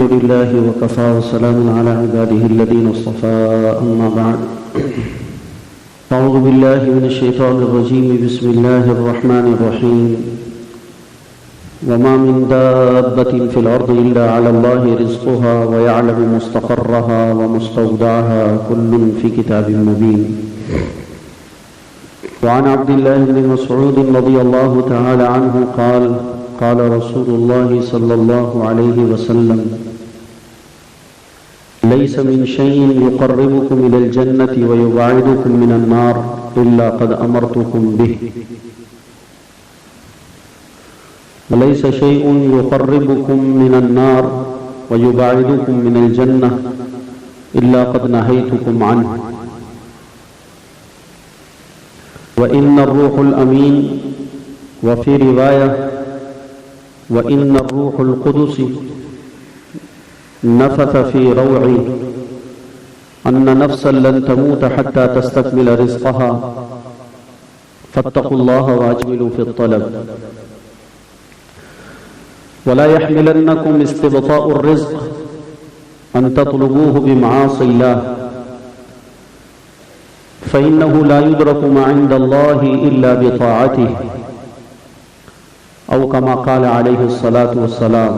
الحمد لله وكفى وسلام على عباده الذين اصطفى أما بعد أعوذ بالله من الشيطان الرجيم بسم الله الرحمن الرحيم وما من دابة في الأرض إلا على الله رزقها ويعلم مستقرها ومستودعها كل في كتاب مبين وعن عبد الله بن مسعود رضي الله تعالى عنه قال قال رسول الله صلى الله عليه وسلم ليس من شيء يقربكم إلى الجنة ويبعدكم من النار إلا قد أمرتكم به وليس شيء يقربكم من النار ويبعدكم من الجنة إلا قد نهيتكم عنه وإن الروح الأمين وفي رواية وإن الروح القدس نفث في روعي أن نفسا لن تموت حتى تستكمل رزقها فاتقوا الله وأجملوا في الطلب ولا يحملنكم استبطاء الرزق أن تطلبوه بمعاصي الله فإنه لا يدرك ما عند الله إلا بطاعته أو كما قال عليه الصلاة والسلام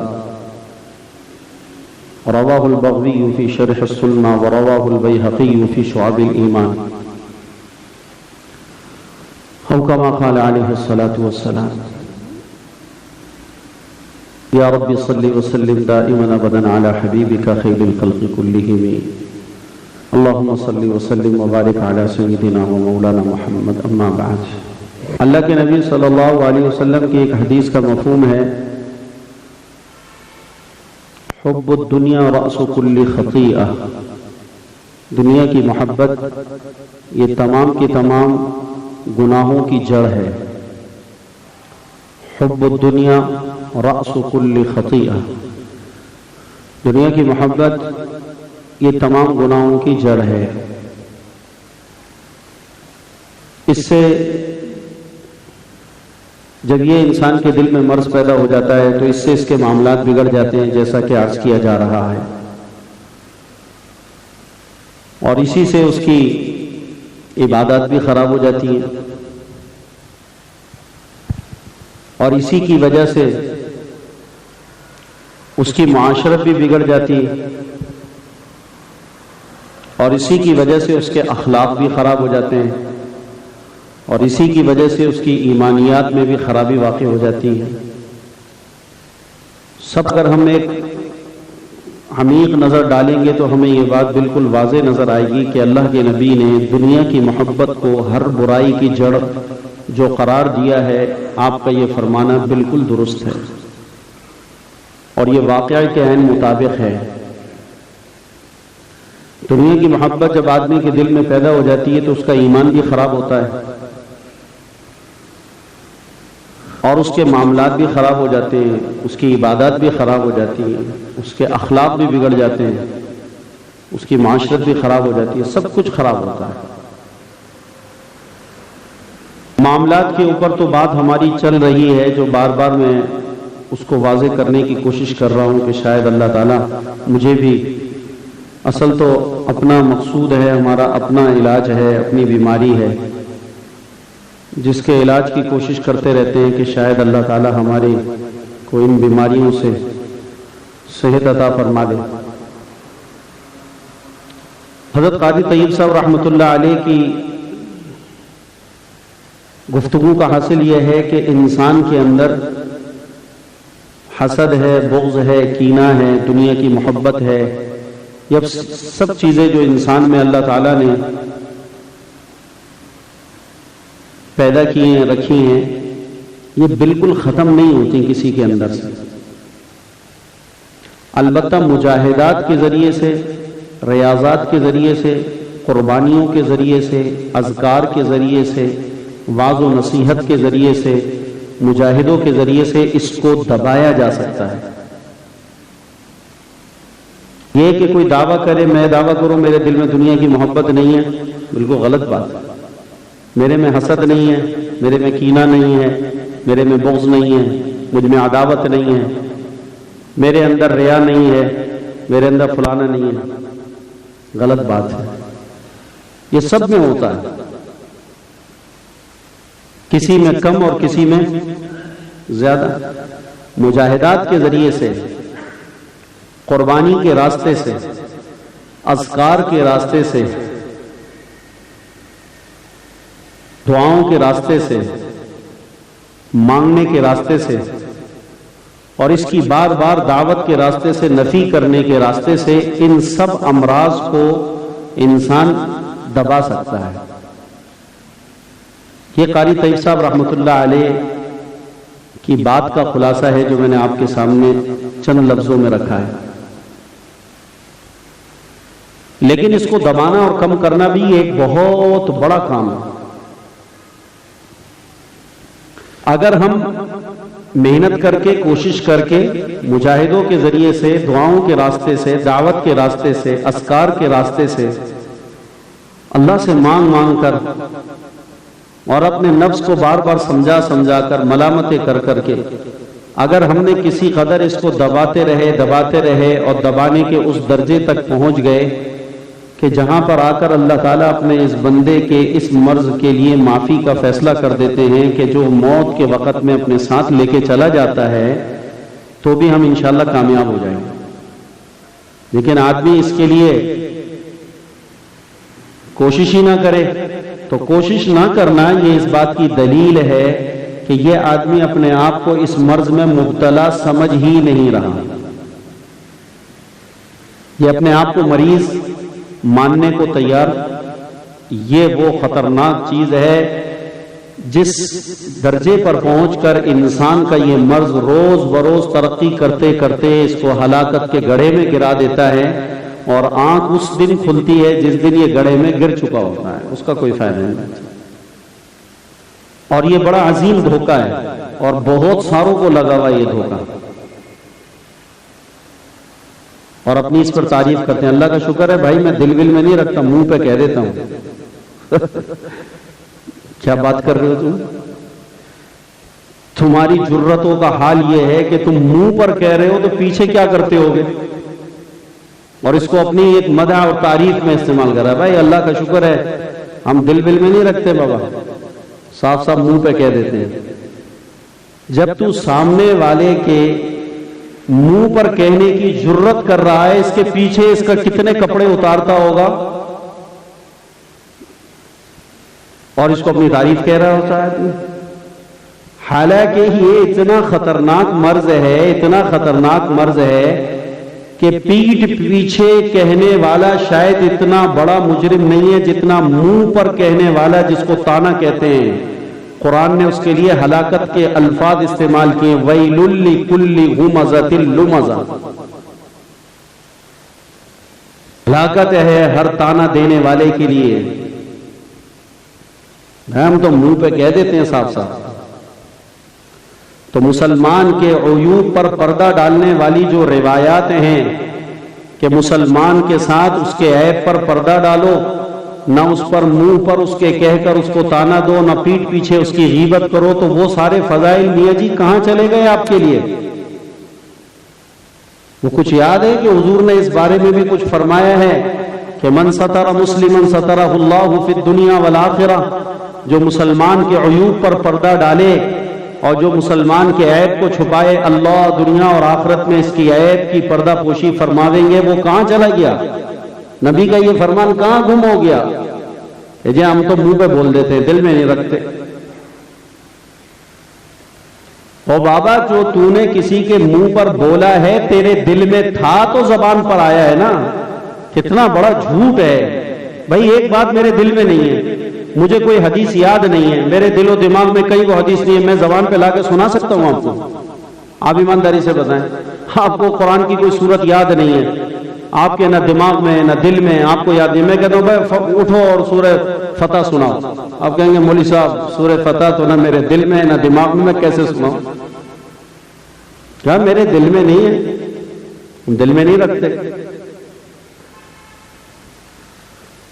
رواه البغوي في شرح السنة ورواه البيهقي في شعب الإيمان أو كما قال عليه الصلاة والسلام يا رب صل وسلم دائما أبدا على حبيبك خير الخلق كلهم اللهم صل وسلم وبارك على سيدنا ومولانا محمد اما بعد اللہ کے نبی صلی اللہ علیہ وسلم کی ایک حدیث کا مفہوم ہے حب الدنیا رأس کل خطیئہ، دنیا کی محبت یہ تمام کی تمام گناہوں کی جڑ ہے۔ حب الدنیا رأس کل خطیئہ، دنیا کی محبت یہ تمام گناہوں کی جڑ ہے۔ اس سے جب یہ انسان کے دل میں مرض پیدا ہو جاتا ہے تو اس سے اس کے معاملات بگڑ جاتے ہیں، جیسا کہ عرض کیا جا رہا ہے، اور اسی سے اس کی عبادات بھی خراب ہو جاتی ہیں، اور اسی کی وجہ سے اس کی معاشرت بھی بگڑ جاتی ہے، اور اسی کی وجہ سے اس کے اخلاق بھی خراب ہو جاتے ہیں، اور اسی کی وجہ سے اس کی ایمانیات میں بھی خرابی واقع ہو جاتی ہے۔ سب اگر ہم ایک عمیق نظر ڈالیں گے تو ہمیں یہ بات بالکل واضح نظر آئے گی کہ اللہ کے نبی نے دنیا کی محبت کو ہر برائی کی جڑ جو قرار دیا ہے، آپ کا یہ فرمانا بالکل درست ہے، اور یہ واقعہ کے عین مطابق ہے۔ دنیا کی محبت جب آدمی کے دل میں پیدا ہو جاتی ہے تو اس کا ایمان بھی خراب ہوتا ہے، اور اس کے معاملات بھی خراب ہو جاتے ہیں، اس کی عبادات بھی خراب ہو جاتی ہیں، اس کے اخلاق بھی بگڑ جاتے ہیں، اس کی معاشرت بھی خراب ہو جاتی ہے، سب کچھ خراب ہوتا ہے۔ معاملات کے اوپر تو بات ہماری چل رہی ہے، جو بار بار میں اس کو واضح کرنے کی کوشش کر رہا ہوں کہ شاید اللہ تعالیٰ مجھے بھی، اصل تو اپنا مقصود ہے، ہمارا اپنا علاج ہے، اپنی بیماری ہے، جس کے علاج کی کوشش کرتے رہتے ہیں کہ شاید اللہ تعالیٰ ہمارے کو ان بیماریوں سے صحت عطا فرما دے۔ حضرت قاضی طیب صاحب رحمۃ اللہ علیہ کی گفتگو کا حاصل یہ ہے کہ انسان کے اندر حسد ہے، بغض ہے، کینہ ہے، دنیا کی محبت ہے، یہ سب چیزیں جو انسان میں اللہ تعالیٰ نے پیدا کی ہیں، رکھی ہیں، یہ بالکل ختم نہیں ہوتی کسی کے اندر سے۔ البتہ مجاہدات کے ذریعے سے، ریاضات کے ذریعے سے، قربانیوں کے ذریعے سے، اذکار کے ذریعے سے، وعظ و نصیحت کے ذریعے سے، مجاہدوں کے ذریعے سے اس کو دبایا جا سکتا ہے۔ یہ کہ کوئی دعویٰ کرے، میں دعویٰ کروں میرے دل میں دنیا کی محبت نہیں ہے، بالکل غلط بات ہے۔ میرے میں حسد نہیں ہے، میرے میں کینہ نہیں ہے، میرے میں بغض نہیں ہے، مجھ میں عداوت نہیں ہے، میرے اندر ریا نہیں ہے، میرے اندر فلانا نہیں ہے، غلط بات ہے. یہ سب میں ہوتا ہے، کسی میں کم اور کسی میں زیادہ. مجاہدات کے ذریعے سے، قربانی کے راستے سے، اذکار کے راستے سے، دعاؤں کے راستے سے، مانگنے کے راستے سے، اور اس کی بار بار دعوت کے راستے سے، نفی کرنے کے راستے سے، ان سب امراض کو انسان دبا سکتا ہے. یہ قاری طیب صاحب رحمۃ اللہ علیہ کی بات کا خلاصہ ہے جو میں نے آپ کے سامنے چند لفظوں میں رکھا ہے. لیکن اس کو دبانا اور کم کرنا بھی ایک بہت بڑا کام ہے. اگر ہم محنت کر کے، کوشش کر کے، مجاہدوں کے ذریعے سے، دعاؤں کے راستے سے، دعوت کے راستے سے، اذکار کے راستے سے، اللہ سے مانگ مانگ کر اور اپنے نفس کو بار بار سمجھا سمجھا کر، ملامتیں کر کر کے، اگر ہم نے کسی قدر اس کو دباتے رہے اور دبانے کے اس درجے تک پہنچ گئے کہ جہاں پر آ کر اللہ تعالیٰ اپنے اس بندے کے اس مرض کے لیے معافی کا فیصلہ کر دیتے ہیں کہ جو موت کے وقت میں اپنے ساتھ لے کے چلا جاتا ہے، تو بھی ہم انشاءاللہ کامیاب ہو جائیں گے. لیکن آدمی اس کے لیے کوشش ہی نہ کرے تو کوشش نہ کرنا یہ اس بات کی دلیل ہے کہ یہ آدمی اپنے آپ کو اس مرض میں مبتلا سمجھ ہی نہیں رہا. یہ اپنے آپ کو مریض ماننے کو تیار. یہ وہ خطرناک چیز ہے جس درجے پر پہنچ کر انسان کا یہ مرض روز بروز ترقی کرتے کرتے اس کو ہلاکت کے گڑھے میں گرا دیتا ہے، اور آنکھ اس دن کھلتی ہے جس دن یہ گڑھے میں گر چکا ہوتا ہے. اس کا کوئی فائدہ نہیں. اور یہ بڑا عظیم دھوکہ ہے اور بہت ساروں کو لگا ہوا یہ دھوکہ، اور اپنی اس پر تعریف کرتے ہیں. اللہ کا شکر ہے بھائی، میں دل میں نہیں رکھتا، منہ پہ کہہ دیتا ہوں. کیا بات کر رہے ہو تم؟ تمہاری جرتوں کا حال یہ ہے کہ تم منہ پر کہہ رہے ہو تو پیچھے کیا کرتے ہوگے، اور اس کو اپنی ایک مدح اور تعریف میں استعمال کر رہا ہے. بھائی اللہ کا شکر ہے ہم دل میں نہیں رکھتے بابا، صاف صاف منہ پہ کہہ دیتے ہیں. جب تو سامنے والے کے منہ پر کہنے کی جرت کر رہا ہے، اس کے پیچھے اس کا کتنے کپڑے اتارتا ہوگا اور اس کو اپنی تعریف کہہ رہا ہوتا ہے. حالانکہ یہ اتنا خطرناک مرض ہے، اتنا خطرناک مرض ہے کہ پیٹھ پیچھے کہنے والا شاید اتنا بڑا مجرم نہیں ہے جتنا منہ پر کہنے والا، جس کو طعنہ کہتے ہیں. قرآن نے اس کے لیے ہلاکت کے الفاظ استعمال کیے، وَيْلٌ لِكُلِّ هُمَزَةٍ لُمَزَةٍ. ہلاکت ہے ہر طعنہ دینے والے کے لیے. ہم تو منہ پہ کہہ دیتے ہیں صاف صاف. تو مسلمان کے عیوب پر پردہ ڈالنے والی جو روایات ہیں کہ مسلمان کے ساتھ اس کے عیب پر پردہ ڈالو، نہ اس پر منہ پر اس کے کہہ کر اس کو طعنہ دو، نہ پیٹھ پیچھے اس کی غیبت کرو، تو وہ سارے فضائل میاں جی کہاں چلے گئے آپ کے لیے؟ وہ کچھ یاد ہے کہ حضور نے اس بارے میں بھی کچھ فرمایا ہے کہ من ستر مسلما سترہ اللہ فی الدنیا والآخرہ، جو مسلمان کے عیوب پر پردہ ڈالے اور جو مسلمان کے عیب کو چھپائے، اللہ دنیا اور آخرت میں اس کی عیب کی پردہ پوشی فرماویں گے. وہ کہاں چلا گیا؟ نبی کا یہ فرمان کہاں گم ہو گیا؟ جی ہم تو منہ پہ بول دیتے ہیں، دل میں نہیں رکھتے. او بابا، جو تو نے کسی کے منہ پر بولا ہے تیرے دل میں تھا تو زبان پر آیا ہے نا. کتنا بڑا جھوٹ ہے بھائی. ایک بات میرے دل میں نہیں ہے، مجھے کوئی حدیث یاد نہیں ہے، میرے دل و دماغ میں کئی وہ حدیث نہیں ہے، میں زبان پہ لا کے سنا سکتا ہوں آپ کو؟ آپ ایمانداری سے بتائیں. آپ کو قرآن کی کوئی سورت یاد نہیں ہے، آپ کے نہ دماغ میں نہ دل میں آپ کو یاد نہیں. میں کہتا ہوں بھائی اٹھو اور سورہ فتح سناؤ. آپ کہیں گے مولوی صاحب سورہ فتح تو نہ میرے دل میں نہ دماغ میں کیسے سناؤں؟ کیا میرے دل میں نہیں ہے؟ دل میں نہیں رکھتے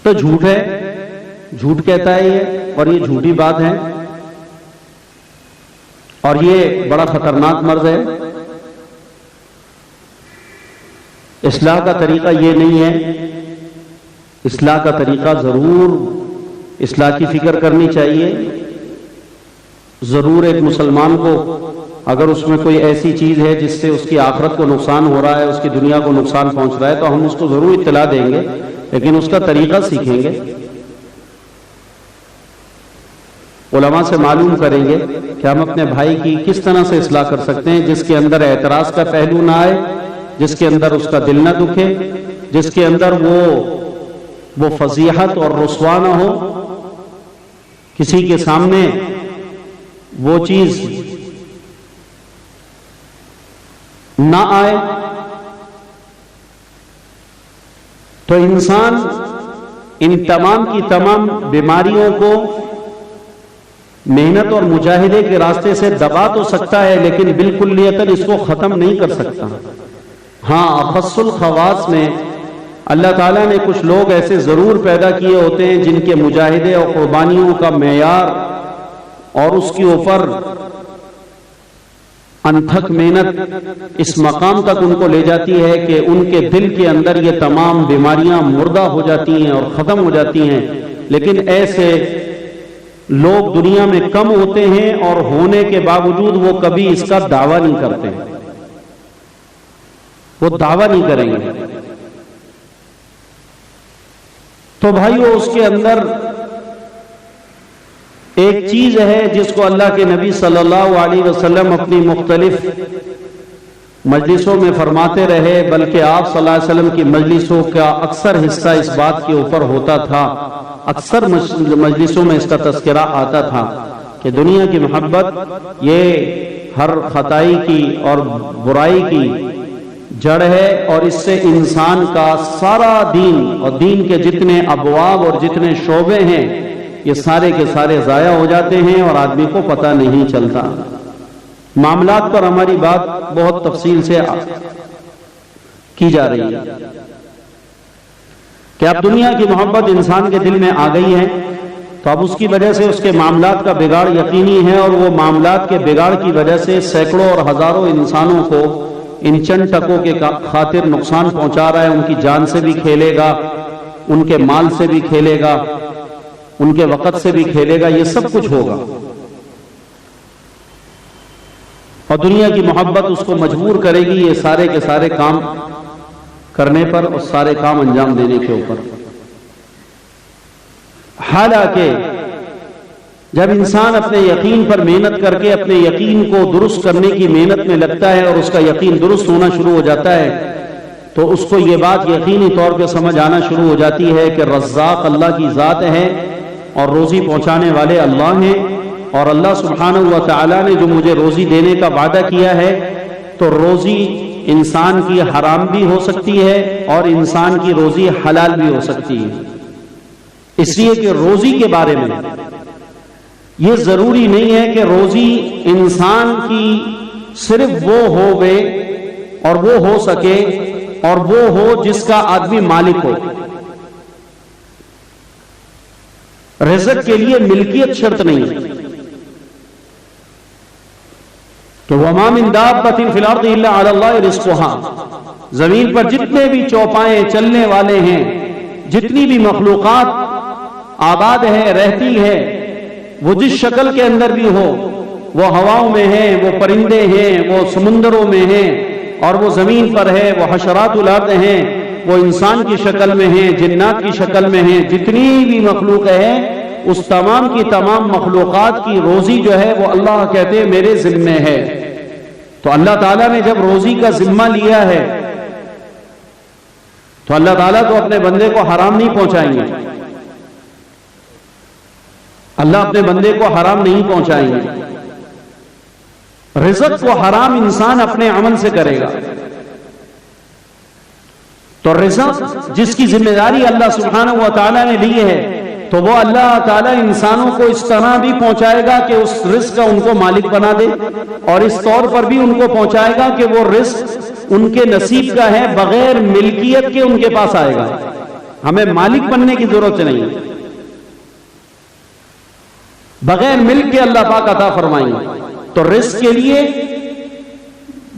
تو جھوٹ ہے، جھوٹ کہتا ہے یہ، اور یہ جھوٹی بات ہے، اور یہ بڑا خطرناک مرض ہے. اصلاح کا طریقہ یہ نہیں ہے. اصلاح کا طریقہ ضرور اصلاح کی فکر کرنی چاہیے. ضرور ایک مسلمان کو اگر اس میں کوئی ایسی چیز ہے جس سے اس کی آخرت کو نقصان ہو رہا ہے، اس کی دنیا کو نقصان پہنچ رہا ہے، تو ہم اس کو ضرور اطلاع دیں گے، لیکن اس کا طریقہ سیکھیں گے. علماء سے معلوم کریں گے کہ ہم اپنے بھائی کی کس طرح سے اصلاح کر سکتے ہیں، جس کے اندر اعتراض کا پہلو نہ آئے، جس کے اندر اس کا دل نہ دکھے، جس کے اندر وہ فضیحت اور رسوا نہ ہو، کسی کے سامنے وہ چیز نہ آئے. تو انسان ان تمام کی تمام بیماریوں کو محنت اور مجاہدے کے راستے سے دبا تو سکتا ہے، لیکن بالکلیتاً اس کو ختم نہیں کر سکتا. ہاں، اخص الخواص میں اللہ تعالیٰ نے کچھ لوگ ایسے ضرور پیدا کیے ہوتے ہیں جن کے مجاہدے اور قربانیوں کا معیار اور اس کے اوپر انتھک محنت اس مقام تک ان کو لے جاتی ہے کہ ان کے دل کے اندر یہ تمام بیماریاں مردہ ہو جاتی ہیں اور ختم ہو جاتی ہیں. لیکن ایسے لوگ دنیا میں کم ہوتے ہیں، اور ہونے کے باوجود وہ کبھی اس کا دعویٰ نہیں کرتے. وہ دعویٰ نہیں کریں گے. تو بھائیو، اس کے اندر ایک چیز ہے جس کو اللہ کے نبی صلی اللہ علیہ وسلم اپنی مختلف مجلسوں میں فرماتے رہے، بلکہ آپ صلی اللہ علیہ وسلم کی مجلسوں کا اکثر حصہ اس بات کے اوپر ہوتا تھا، اکثر مجلسوں میں اس کا تذکرہ آتا تھا کہ دنیا کی محبت یہ ہر خطائی کی اور برائی کی جڑ ہے، اور اس سے انسان کا سارا دین اور دین کے جتنے ابواب اور جتنے شعبے ہیں یہ سارے کے سارے ضائع ہو جاتے ہیں اور آدمی کو پتہ نہیں چلتا. معاملات پر ہماری بات بہت تفصیل سے کی جا رہی ہے کہ اب دنیا کی محبت انسان کے دل میں آ گئی ہے، تو اب اس کی وجہ سے اس کے معاملات کا بگاڑ یقینی ہے، اور وہ معاملات کے بگاڑ کی وجہ سے سینکڑوں اور ہزاروں انسانوں کو ان چند ٹکوں کے خاطر نقصان پہنچا رہا ہے. ان کی جان سے بھی کھیلے گا، ان کے مال سے بھی کھیلے گا، ان کے وقت سے بھی کھیلے گا، یہ سب کچھ ہوگا. اور دنیا کی محبت اس کو مجبور کرے گی یہ سارے کے سارے کام کرنے پر اور سارے کام انجام دینے کے اوپر. حالانکہ جب انسان اپنے یقین پر محنت کر کے اپنے یقین کو درست کرنے کی محنت میں لگتا ہے اور اس کا یقین درست ہونا شروع ہو جاتا ہے، تو اس کو یہ بات یقینی طور پہ سمجھ آنا شروع ہو جاتی ہے کہ رزاق اللہ کی ذات ہے اور روزی پہنچانے والے اللہ ہیں، اور اللہ سبحانہ و تعالیٰ نے جو مجھے روزی دینے کا وعدہ کیا ہے، تو روزی انسان کی حرام بھی ہو سکتی ہے اور انسان کی روزی حلال بھی ہو سکتی ہے. اس لیے کہ روزی کے بارے میں یہ ضروری نہیں ہے کہ روزی انسان کی صرف وہ ہوئے اور وہ ہو سکے اور وہ ہو جس کا آدمی مالک ہو. رزق کے لیے ملکیت شرط نہیں ہے کہ وَمَا مِن دَابَّةٍ فِي الْأَرْضِ إِلَّا عَلَى اللَّهِ رِزْقُهَا. زمین پر جتنے بھی چوپائے چلنے والے ہیں، جتنی بھی مخلوقات آباد ہے، رہتی ہے، وہ جس شکل کے اندر بھی ہو، وہ ہواؤں میں ہیں، وہ پرندے ہیں، وہ سمندروں میں ہیں، اور وہ زمین پر ہے، وہ حشرات الارض ہیں، وہ انسان کی شکل میں ہیں، جنات کی شکل میں ہیں، جتنی بھی مخلوق ہے، اس تمام کی تمام مخلوقات کی روزی جو ہے وہ اللہ کہتے ہیں میرے ذمے ہے. تو اللہ تعالیٰ نے جب روزی کا ذمہ لیا ہے تو اللہ تعالیٰ تو اپنے بندے کو حرام نہیں پہنچائیں گے. اللہ اپنے بندے کو حرام نہیں پہنچائیں گے. رزق کو حرام انسان اپنے عمل سے کرے گا. تو رزق جس کی ذمہ داری اللہ سبحانہ و تعالیٰ نے لی ہے، تو وہ اللہ تعالیٰ انسانوں کو اس طرح بھی پہنچائے گا کہ اس رزق کا ان کو مالک بنا دے، اور اس طور پر بھی ان کو پہنچائے گا کہ وہ رزق ان کے نصیب کا ہے، بغیر ملکیت کے ان کے پاس آئے گا. ہمیں مالک بننے کی ضرورت نہیں، بغیر ملک کے اللہ پاک عطا فرمائیں گے. تو رزق کے لیے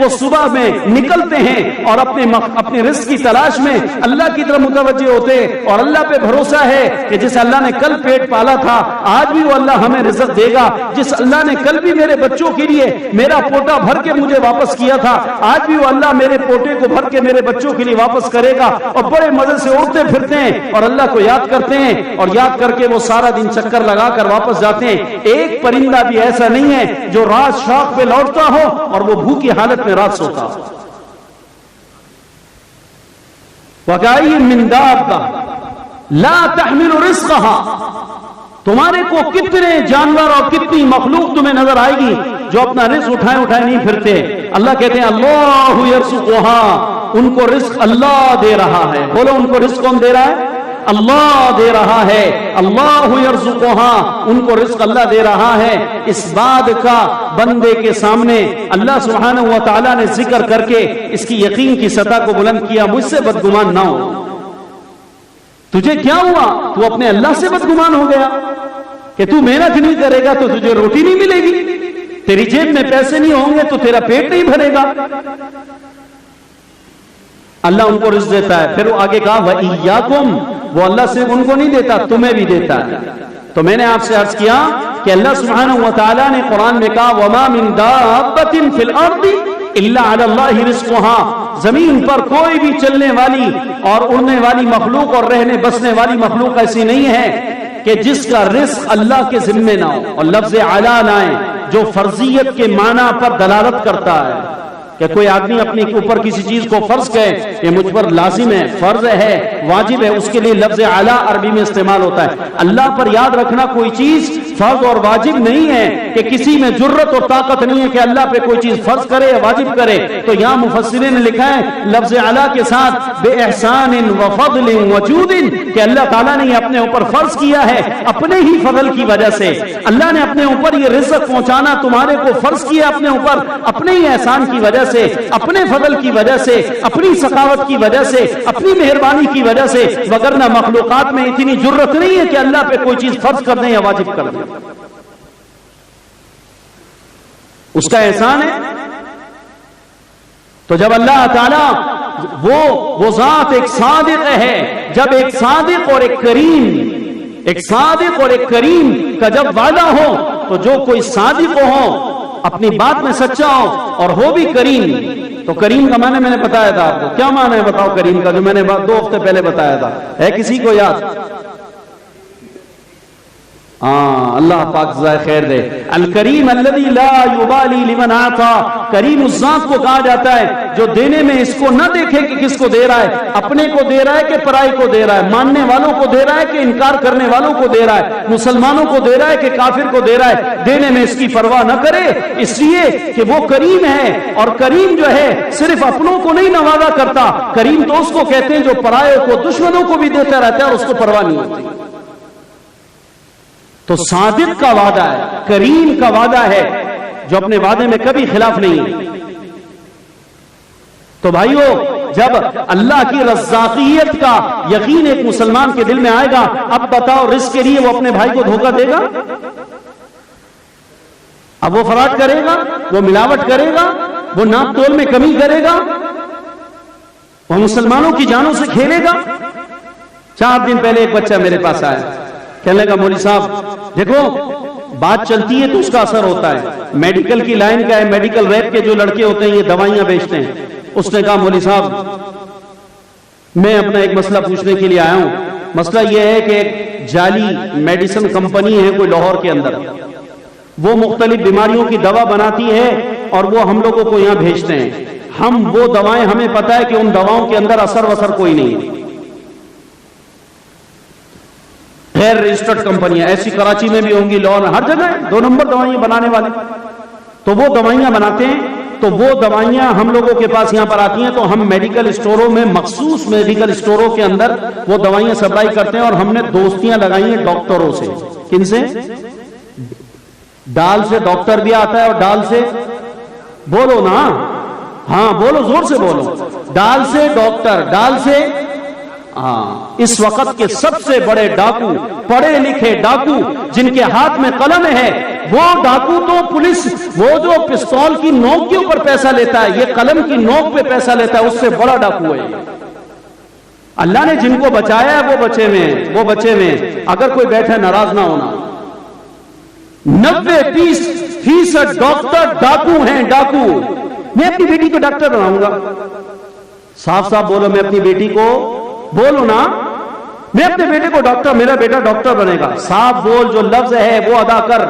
وہ صبح میں نکلتے ہیں اور اپنے رزق کی تلاش میں اللہ کی طرف متوجہ ہوتے ہیں، اور اللہ پہ بھروسہ ہے کہ جس اللہ نے کل پیٹ پالا تھا آج بھی وہ اللہ ہمیں رزق دے گا، جس اللہ نے کل بھی میرے بچوں کے لیے میرا پوٹا بھر کے مجھے واپس کیا تھا آج بھی وہ اللہ میرے پوٹے کو بھر کے میرے بچوں کے لیے واپس کرے گا۔ اور بڑے مزے سے اڑتے پھرتے ہیں اور اللہ کو یاد کرتے ہیں، اور یاد کر کے وہ سارا دن چکر لگا کر واپس جاتے ہیں۔ ایک پرندہ بھی ایسا نہیں ہے جو رات شوق پہ لوٹتا ہو اور وہ بھوکی حالت میں رات سوتا ہو۔ وَكَأَيٍّ مِّن دَابَّةٍ لَا تَحْمِلُ رِزْقَهَا، تمہارے کو کتنے جانور اور کتنی مخلوق تمہیں نظر آئے گی جو اپنا رزق اٹھائے نہیں پھرتے۔ اللہ کہتے ہیں اللہ یرزقها، ان کو رزق اللہ دے رہا ہے۔ بولو ان کو رزق کون دے رہا ہے؟ اللہ دے رہا ہے۔ اللہ یرزقها، ان کو رزق اللہ دے رہا ہے۔ اس بات کا بندے کے سامنے اللہ سبحانہ و تعالی نے ذکر کر کے اس کی یقین کی سطح کو بلند کیا، مجھ سے بدگمان نہ ہو۔ تجھے کیا ہوا؟ تو اپنے اللہ سے بدگمان ہو گیا کہ تو محنت نہیں کرے گا تو تجھے روٹی نہیں ملے گی، تیری جیب میں پیسے نہیں ہوں گے تو تیرا پیٹ نہیں بھرے گا۔ اللہ ان کو رزق دیتا ہے۔ پھر وہ آگے کہا وَإِيَّاكُمْ، وہ اللہ صرف ان کو نہیں دیتا تمہیں بھی دیتا ہے۔ تو میں نے آپ سے عرض کیا کہ اللہ سبحانہ و تعالیٰ نے قرآن میں کہا وَمَا مِن دَابَّةٍ فِي الْأَرْضِ إِلَّا عَلَى اللَّهِ رِزْقُهَا، زمین پر کوئی بھی چلنے والی اور اڑنے والی مخلوق اور رہنے بسنے والی مخلوق ایسی نہیں ہے کہ جس کا رزق اللہ کے ذمے نہ ہو۔ اور لفظ علا لائیں جو فرضیت کے معنی پر دلالت کرتا ہے کہ کوئی آدمی اپنے اوپر کسی چیز کو فرض کہے کہ مجھ پر لازم ہے، فرض ہے، واجب ہے، اس کے لیے لفظ علا عربی میں استعمال ہوتا ہے۔ اللہ پر یاد رکھنا کوئی چیز فرض اور واجب نہیں ہے کہ کسی میں جرت اور طاقت نہیں ہے کہ اللہ پہ کوئی چیز فرض کرے یا واجب کرے۔ تو یہاں مفسرین نے لکھا ہے لفظ علا کے ساتھ بے احسان و فضل و جود، کہ اللہ تعالیٰ نے یہ اپنے اوپر فرض کیا ہے اپنے ہی فضل کی وجہ سے۔ اللہ نے اپنے اوپر یہ رزق پہنچانا تمہارے کو فرض کیا اپنے اوپر اپنے ہی احسان کی وجہ سے، اپنے فضل کی وجہ سے، اپنی سخاوت کی وجہ سے، اپنی مہربانی کی وجہ سے، وگرنہ مخلوقات میں اتنی جرت نہیں ہے کہ اللہ پہ کوئی چیز فرض کر دیں یا واجب کر دیں۔ اس کا احسان ہے۔ تو جب اللہ تعالیٰ وہ ذات ایک صادق ہے، جب ایک صادق اور ایک کریم کا جب وعدہ ہو تو جو کوئی صادق ہو اپنی بات میں سچا ہو اور ہو بھی کریم، تو کریم کا معنی میں نے بتایا تھا آپ کو، کیا معنی ہے بتاؤ کریم کا، جو میں نے 2 ہفتے پہلے بتایا تھا، ہے کسی کو یاد؟ اللہ پاک جزائے خیر دے۔ الکریم الذی لا یبالی لمن اعطا، کریم اس ذات کو کہا جاتا ہے جو دینے میں اس کو نہ دیکھے کہ کس کو دے رہا ہے، اپنے کو دے رہا ہے کہ پرائی کو دے رہا ہے، ماننے والوں کو دے رہا ہے کہ انکار کرنے والوں کو دے رہا ہے، مسلمانوں کو دے رہا ہے کہ کافر کو دے رہا ہے، دینے میں اس کی پرواہ نہ کرے، اس لیے کہ وہ کریم ہے۔ اور کریم جو ہے صرف اپنوں کو نہیں نوازا کرتا، کریم تو اس کو کہتے ہیں جو پرائے کو، دشمنوں کو بھی دیتا رہتا ہے اور اس کو پرواہ نہیں ہوتی۔ تو صادق کا وعدہ ہے، کریم کا وعدہ ہے جو اپنے وعدے میں کبھی خلاف نہیں ہے۔ تو بھائیو، جب اللہ کی رزاقیت کا یقین ایک مسلمان کے دل میں آئے گا، اب بتاؤ رزق کے لیے وہ اپنے بھائی کو دھوکہ دے گا؟ اب وہ فراڈ کرے گا، وہ ملاوٹ کرے گا، وہ ناپ تول میں کمی کرے گا، وہ مسلمانوں کی جانوں سے کھیلے گا؟ 4 دن پہلے ایک بچہ میرے پاس آیا، کہنے لگا مولوی صاحب دیکھو بات چلتی ہے تو اس کا اثر ہوتا ہے، میڈیکل کی لائن کا ہے، میڈیکل ریپ کے جو لڑکے ہوتے ہیں یہ دوائیاں بیچتے ہیں۔ اس نے کہا مولوی صاحب میں اپنا ایک مسئلہ پوچھنے کے لیے آیا ہوں، مسئلہ یہ ہے کہ ایک جعلی میڈیسن کمپنی ہے کوئی لاہور کے اندر، وہ مختلف بیماریوں کی دوا بناتی ہے اور وہ ہم لوگوں کو یہاں بھیجتے ہیں، ہم وہ دوائیں ہمیں پتا ہے کہ ان دواؤں کے اندر اثر وثر کوئی نہیں ہے، غیر رجسٹرڈ کمپنیاں ایسی کراچی میں بھی ہوں گی، لاہور ہر جگہ 2 نمبر دوائیاں بنانے والے، تو وہ دوائیاں بناتے ہیں، تو وہ دوائیاں ہم لوگوں کے پاس یہاں پر آتی ہیں، تو ہم میڈیکل اسٹوروں میں، مخصوص میڈیکل اسٹوروں کے اندر وہ دوائیاں سپلائی کرتے ہیں، اور ہم نے دوستیاں لگائی ہیں ڈاکٹروں سے۔ کن سے؟ ڈال سے ڈاکٹر بھی آتا ہے، اور ڈال سے بولو نا، ہاں بولو، زور سے بولو، ڈال سے ڈاکٹر، ڈال سے اس وقت کے سب سے بڑے ڈاکو، پڑھے لکھے ڈاکو جن کے ہاتھ میں قلم ہے، وہ ڈاکو تو پولیس وہ جو پستول کی نوک کے اوپر پیسہ لیتا ہے، یہ قلم کی نوک پہ پیسہ لیتا ہے، اس سے بڑا ڈاکو ہے۔ اللہ نے جن کو بچایا ہے وہ بچے ہوئے اگر کوئی بیٹھے ناراض نہ ہونا۔ 90% ڈاکٹر ڈاکو ہیں، ڈاکو۔ میں اپنی بیٹی کو ڈاکٹر بناؤں گا، صاف صاف بولو، میں اپنی بیٹی کو بولو نا، میں اپنے بیٹے کو ڈاکٹر، میرا بیٹا ڈاکٹر بنے گا، صاف بول، جو لفظ ہے وہ ادا کر۔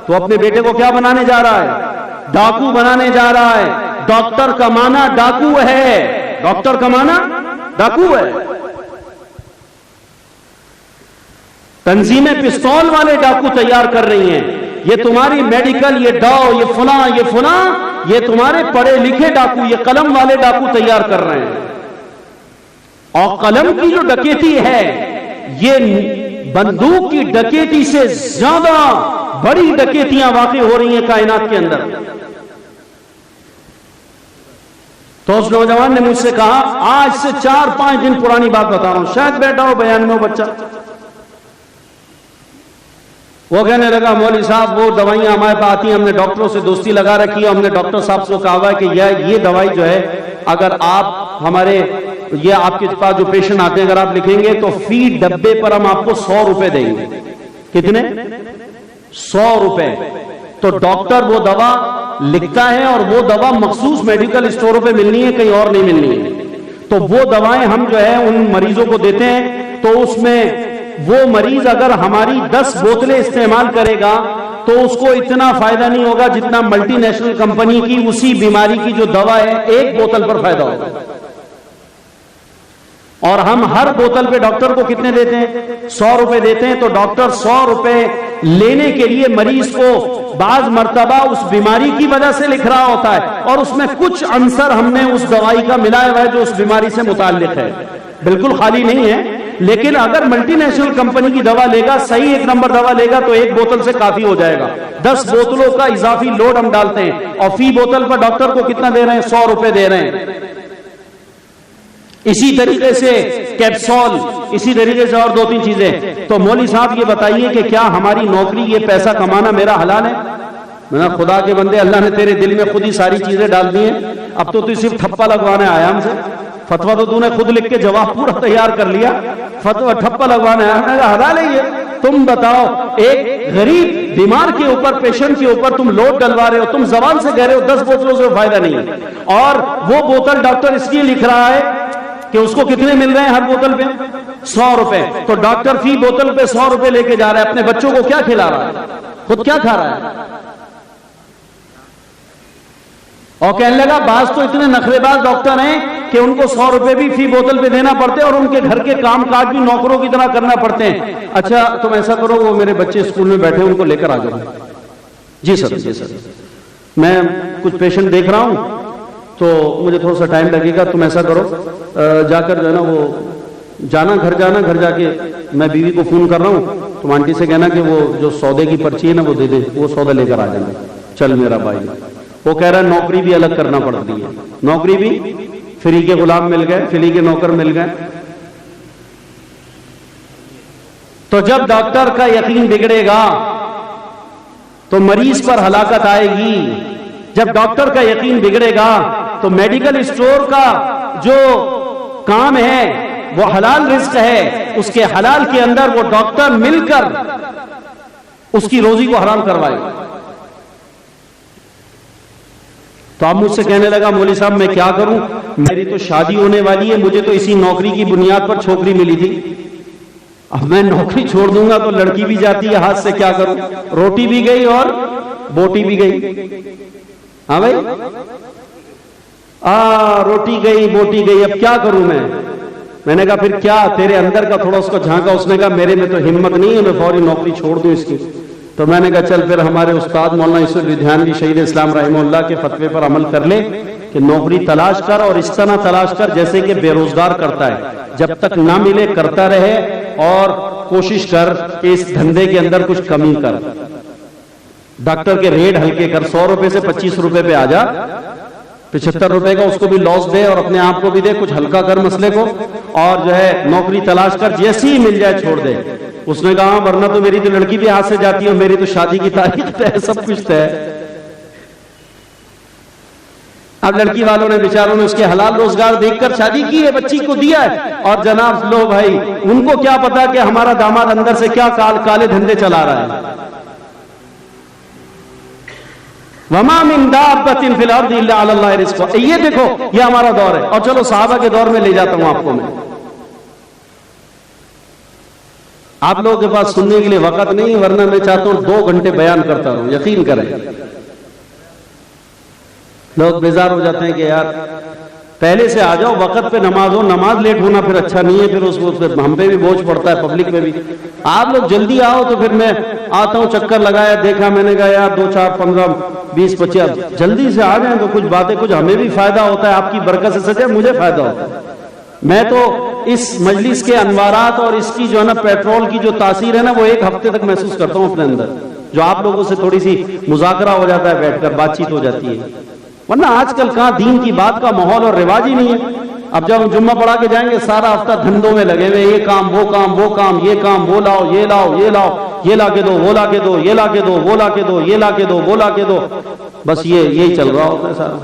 تو اپنے بیٹے کو کیا بنانے جا رہا ہے؟ ڈاکو بنانے جا رہا ہے۔ ڈاکٹر کا معنی ڈاکو ہے، ڈاکٹر کا معنی ڈاکو ہے۔ تنظیمیں پستول والے ڈاکو تیار کر رہی ہیں، یہ تمہاری میڈیکل، یہ ڈاؤ، یہ فلاں، یہ تمہارے پڑھے لکھے ڈاکو، یہ قلم والے ڈاکو تیار کر رہے ہیں۔ اور قلم کی جو ڈکیتی ہے، یہ بندوق کی ڈکیتی سے زیادہ بڑی ڈکیتیاں واقع ہو رہی ہیں کائنات کے اندر۔ تو اس نوجوان نے مجھ سے کہا، آج سے 4-5 دن پرانی بات بتا رہا ہوں، شاید بیٹھا ہو بیان میں وہ بچہ، وہ کہنے لگا مولوی صاحب وہ دوائیاں ہمارے پاس آتی ہیں، ہم نے ڈاکٹروں سے دوستی لگا رکھی ہے، ہم نے ڈاکٹر صاحب سے کہا ہوا ہے کہ یہ دوائی جو ہے اگر آپ ہمارے یہ آپ کے پاس جو پیشنٹ آتے ہیں اگر آپ لکھیں گے تو فی ڈبے پر ہم آپ کو 100 روپے دیں گے۔ کتنے؟ 100 روپے۔ تو ڈاکٹر وہ دوا لکھتا ہے اور وہ دوا مخصوص میڈیکل اسٹوروں پہ ملنی ہے، کہیں اور نہیں ملنی ہے۔ تو وہ دوائیں ہم جو ہے ان مریضوں کو دیتے ہیں، تو اس میں وہ مریض اگر ہماری 10 بوتلیں استعمال کرے گا تو اس کو اتنا فائدہ نہیں ہوگا جتنا ملٹی نیشنل کمپنی کی اسی بیماری کی جو دوا ہے ایک بوتل پر فائدہ ہوگا۔ اور ہم ہر بوتل پہ ڈاکٹر کو کتنے دیتے ہیں؟ 100 روپے دیتے ہیں۔ تو ڈاکٹر 100 روپے لینے کے لیے مریض کو بعض مرتبہ اس بیماری کی وجہ سے لکھ رہا ہوتا ہے، اور اس میں کچھ عنصر ہم نے اس دوائی کا ملایا ہوا ہے جو اس بیماری سے متعلق ہے، بالکل خالی نہیں ہے۔ لیکن اگر ملٹی نیشنل کمپنی کی دوا لے گا، صحیح 1 نمبر دوا لے گا، تو ایک بوتل سے کافی ہو جائے گا۔ 10 بوتلوں کا اضافی لوڈ ہم ڈالتے ہیں، اور فی بوتل پر ڈاکٹر کو کتنا دے رہے ہیں؟ 100 روپے دے رہے ہیں۔ اسی طریقے سے کیپسول، اسی طریقے سے اور 2-3 چیزیں۔ تو مولوی صاحب یہ بتائیے کہ کیا ہماری نوکری، یہ پیسہ کمانا میرا حلال ہے؟ میں نے خدا کے بندے، اللہ نے تیرے دل میں خود ہی ساری چیزیں ڈال دی ہیں، اب تو صرف ٹھپا لگوانے آیا ہم سے۔ فتوا تو نے خود لکھ کے جواب پورا تیار کر لیا، فتوا ٹھپا لگوانے آیا، حلال ہے یہ؟ تم بتاؤ، ایک غریب بیمار کے اوپر، پیشنٹ کے اوپر تم لوڈ ڈلوا رہے ہو، تم زبان سے کہہ رہے ہو 10 بوتلوں سے فائدہ نہیں ہے، اور وہ بوتل ڈاکٹر اس لیے لکھ رہا ہے کہ اس کو کتنے مل رہے ہیں ہر بوتل پہ؟ 100 روپے۔ تو ڈاکٹر فی بوتل پہ 100 روپے لے کے جا رہا ہے، اپنے بچوں کو کیا کھلا رہا ہے؟ خود کیا کھا رہا ہے؟ اور کہنے لگا بعض تو اتنے نخرے باز ڈاکٹر ہیں کہ ان کو 100 روپے بھی فی بوتل پہ دینا پڑتے ہیں، اور ان کے گھر کے کام کاج بھی نوکروں کی طرح کرنا پڑتے ہیں۔ اچھا تم ایسا کرو، وہ میرے بچے اسکول میں بیٹھے ان کو لے کر آ جاؤ۔ جی سر، جی سر، میں کچھ پیشنٹ دیکھ رہا ہوں تو مجھے تھوڑا سا ٹائم لگے گا، تم ایسا کرو جا کر جو ہے نا وہ جانا، گھر جا کے میں بیوی کو فون کر رہا ہوں، تم آنٹی سے کہنا کہ وہ جو سودے کی پرچی ہے نا وہ دے دے، وہ سودا لے کر آ جانا۔ چل میرا بھائی، وہ کہہ رہا ہے نوکری بھی الگ کرنا پڑتی ہے، نوکری بھی، فری کے غلام مل گئے، فری کے نوکر مل گئے۔ تو جب ڈاکٹر کا یقین بگڑے گا تو مریض پر ہلاکت آئے گی۔ جب ڈاکٹر کا یقین بگڑے گا تو میڈیکل اسٹور کا جو کام ہے وہ حلال رزق ہے، اس کے حلال کے اندر وہ ڈاکٹر مل کر اس کی روزی کو حرام کروائے گا۔ تو اب مجھ سے کہنے لگا مولوی صاحب میں کیا کروں، میری تو شادی ہونے والی ہے، مجھے تو اسی نوکری کی بنیاد پر چھوکری ملی تھی، اب میں نوکری چھوڑ دوں گا تو لڑکی بھی جاتی ہے ہاتھ سے، کیا کروں؟ روٹی بھی گئی اور بوٹی بھی گئی۔ ہاں بھائی، روٹی گئی بوٹی گئی، اب کیا کروں میں نے کہا پھر کیا، تیرے اندر کا تھوڑا اس کو جھانکا، اس نے کہا میرے میں تو ہمت نہیں ہے میں فوری نوکری چھوڑ دوں اس کی۔ تو میں نے کہا چل پھر ہمارے استاد مولانا یوسف ودھیانوی شہید اسلام رحمہ اللہ کے فتوے پر عمل کر لے کہ نوکری تلاش کر، اور اس طرح تلاش کر جیسے کہ بے روزگار کرتا ہے، جب تک نہ ملے کرتا رہے، اور کوشش کر کہ اس دھندے کے اندر کچھ کمی کر، ڈاکٹر کے ریٹ ہلکے کر، 100 روپے سے 25 روپے پہ آ جا، 75 روپے کا اس کو بھی لاس دے اور اپنے آپ کو بھی دے، کچھ ہلکا کر مسئلے کو، اور جو ہے نوکری تلاش کر، جیسی ہی مل جائے چھوڑ دے۔ اس نے کہا ورنہ تو میری تو لڑکی بھی ہاتھ سے جاتی ہے، میری تو شادی کی تاریخ طے ہے، سب کچھ طے ہے۔ اب لڑکی والوں نے بیچاروں نے اس کے حلال روزگار دیکھ کر شادی کی ہے، بچی کو دیا ہے، اور جناب لو بھائی ان کو کیا پتا کہ ہمارا داماد اندر سے کیا کالے دھندے چلا رہا ہے۔ وما من دابۃ فی الارض الا علی اللہ رزقها۔ یہ دیکھو یہ ہمارا دور ہے، اور چلو صحابہ کے دور میں لے جاتا ہوں آپ کو میں۔ آپ لوگوں کے پاس سننے کے لیے وقت نہیں، ورنہ میں چاہتا ہوں 2 گھنٹے بیان کرتا ہوں، یقین کریں۔ لوگ بیزار ہو جاتے ہیں کہ یار پہلے سے آ جاؤ، وقت پہ نماز ہو، نماز لیٹ ہونا پھر اچھا نہیں ہے، پھر اس کو ہم پہ بھی بوجھ پڑتا ہے، پبلک پہ بھی۔ آپ لوگ جلدی آؤ تو پھر میں آتا ہوں، چکر لگایا، دیکھا، میں نے کہا یار 2 4 15 20 25 جلدی سے آ جائیں تو کچھ باتیں، کچھ ہمیں بھی فائدہ ہوتا ہے، آپ کی برکت سے سچے مجھے فائدہ ہوتا ہے۔ میں تو اس مجلس کے انوارات اور اس کی جو ہے نا پیٹرول کی جو تاثیر ہے نا، وہ 1 ہفتے تک محسوس کرتا ہوں اپنے اندر، جو آپ لوگوں سے تھوڑی سی مذاکرہ ہو جاتا ہے، بیٹھ کر بات چیت ہو جاتی ہے۔ ورنہ آج کل کہاں دین کی بات کا ماحول اور رواج ہی نہیں ہے۔ اب جب ہم جمعہ پڑھا کے جائیں گے سارا ہفتہ دھندوں میں لگے ہوئے، یہ کام وہ کام وہ کام، یہ کام وہ لاؤ یہ لاؤ یہ لاؤ، یہ لا کے دو وہ لا کے دو، یہ لا کے دو وہ لا کے دو، یہ لا کے دو وہ لا کے دو، بس یہی چل رہا ہوتا ہے سارا۔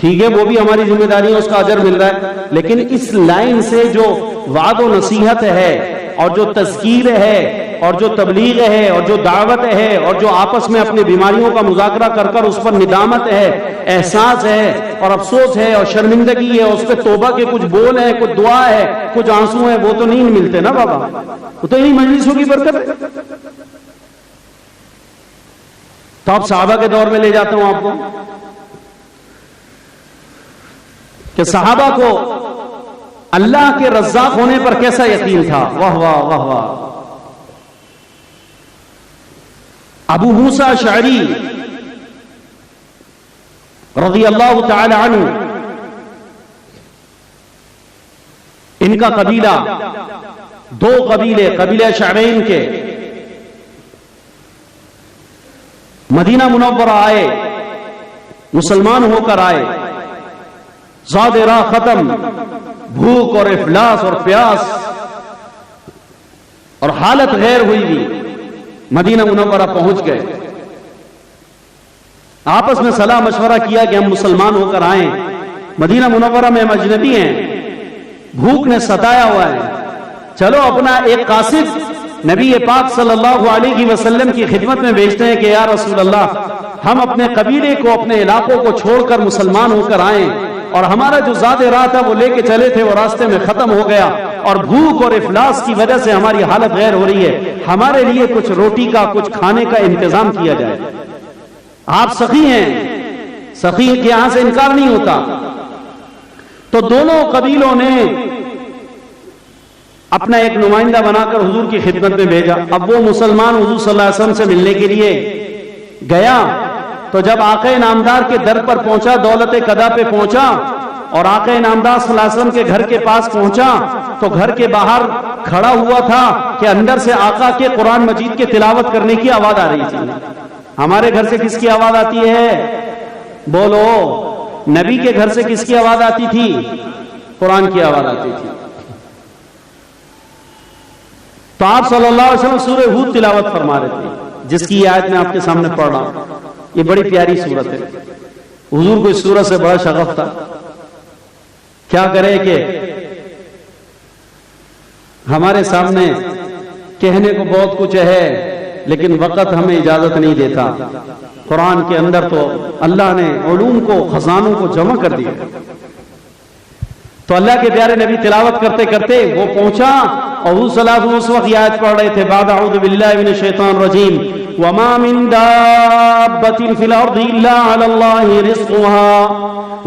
ٹھیک ہے وہ بھی ہماری ذمہ داری ہے، اس کا اجر مل رہا ہے، لیکن اس لائن سے جو وعد و نصیحت ہے اور جو تذکیر ہے اور جو تبلیغ ہے اور جو دعوت ہے اور جو آپس میں اپنی بیماریوں کا مذاکرہ کر کر اس پر ندامت ہے، احساس ہے اور افسوس ہے اور شرمندگی ہے، اس پہ توبہ کے کچھ بول ہیں، کچھ دعا ہے، کچھ آنسو ہیں، وہ تو نہیں ملتے نا بابا، وہ تو انہی مجلسوں کی برکت ہے۔ تو اب صحابہ کے دور میں لے جاتا ہوں آپ کو کہ صحابہ کو اللہ کے رزاق ہونے پر کیسا یقین تھا۔ واہ واہ واہ واہ۔ ابو موسیٰ اشعری رضی اللہ تعالی عنہ، ان کا قبیلہ 2 قبیلے، قبیلہ شعرین کے مدینہ منورہ آئے، مسلمان ہو کر آئے، زاد راہ ختم، بھوک اور افلاس اور پیاس اور حالت غیر ہوئی بھی، مدینہ منورہ پہنچ گئے، آپس میں صلاح مشورہ کیا کہ ہم مسلمان ہو کر آئیں، مدینہ منورہ میں ہم اجنبی ہیں، بھوک نے ستایا ہوا ہے، چلو اپنا ایک قاصد نبی پاک صلی اللہ علیہ وسلم کی خدمت میں بھیجتے ہیں کہ یا رسول اللہ ہم اپنے قبیلے کو، اپنے علاقوں کو چھوڑ کر مسلمان ہو کر آئیں، اور ہمارا جو زاد راہ تھا وہ لے کے چلے تھے، وہ راستے میں ختم ہو گیا، اور بھوک اور افلاس کی وجہ سے ہماری حالت غیر ہو رہی ہے، ہمارے لیے کچھ روٹی کا، کچھ کھانے کا انتظام کیا جائے۔ آپ سخی ہیں، سخی کے یہاں سے انکار نہیں ہوتا۔ تو دونوں قبیلوں نے اپنا ایک نمائندہ بنا کر حضور کی خدمت میں بھیجا۔ اب وہ مسلمان حضور صلی اللہ علیہ وسلم سے ملنے کے لیے گیا، تو جب آقا نامدار کے در پر پہنچا، دولت قدا پہ پہنچا، اور آقا نامدار صلی اللہ علیہ وسلم کے گھر کے پاس پہنچا، تو گھر کے باہر کھڑا ہوا تھا کہ اندر سے آقا کے قرآن مجید کے تلاوت کرنے کی آواز آ رہی تھی۔ ہمارے گھر سے کس کی آواز آتی ہے؟ بولو، نبی کے گھر سے کس کی آواز آتی تھی؟ قرآن کی آواز آتی تھی۔ تو آپ صلی اللہ علیہ وسلم سورہ ہود تلاوت فرما رہے تھے، جس کی آیت میں آپ کے سامنے پڑھ رہا ہوں۔ یہ بڑی پیاری سورت ہے، حضور کو اس سورت سے بڑا شغف تھا۔ کیا کرے کہ ہمارے سامنے کہنے کو بہت کچھ ہے، لیکن وقت ہمیں اجازت نہیں دیتا۔ قرآن کے اندر تو اللہ نے علوم کو، خزانوں کو جمع کر دیا۔ تو اللہ کے پیارے نبی تلاوت کرتے کرتے وہ پہنچا، اور حضور صلی اللہ علیہ وسلم اس وقت یہ آیت پڑھ رہے تھے، بعد اعوذ باللہ من الشیطان الرجیم، وما من دابۃ فی الارض الا علی اللہ رزقها